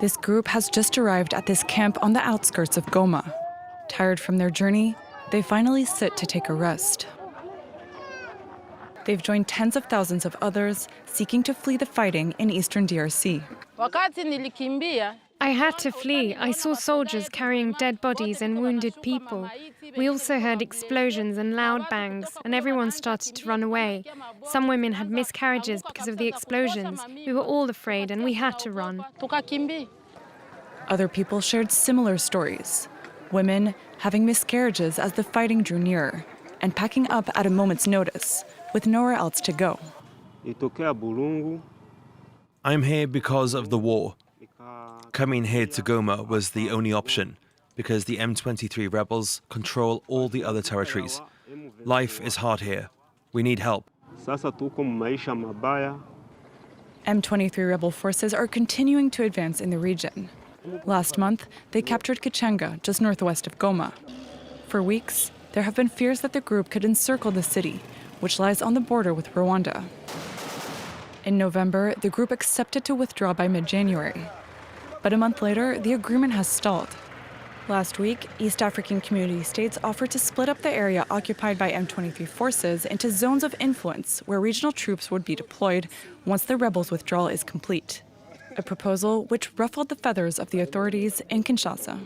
This group has just arrived at this camp on the outskirts of Goma. Tired from their journey, they finally sit to take a rest. They've joined tens of thousands of others seeking to flee the fighting in eastern DRC. I had to flee. I saw soldiers carrying dead bodies and wounded people. We also heard explosions and loud bangs, and everyone started to run away. Some women had miscarriages because of the explosions. We were all afraid, and we had to run. Other people shared similar stories. Women having miscarriages as the fighting drew nearer, and packing up at a moment's notice, with nowhere else to go. I'm here because of the war. Coming here to Goma was the only option, because the M23 rebels control all the other territories. Life is hard here. We need help. M23 rebel forces are continuing to advance in the region. Last month, they captured Kichanga, just northwest of Goma. For weeks, there have been fears that the group could encircle the city, which lies on the border with Rwanda. In November, the group accepted to withdraw by mid-January. But a month later, the agreement has stalled. Last week, East African community states offered to split up the area occupied by M23 forces into zones of influence where regional troops would be deployed once the rebels' withdrawal is complete. A proposal which ruffled the feathers of the authorities in Kinshasa.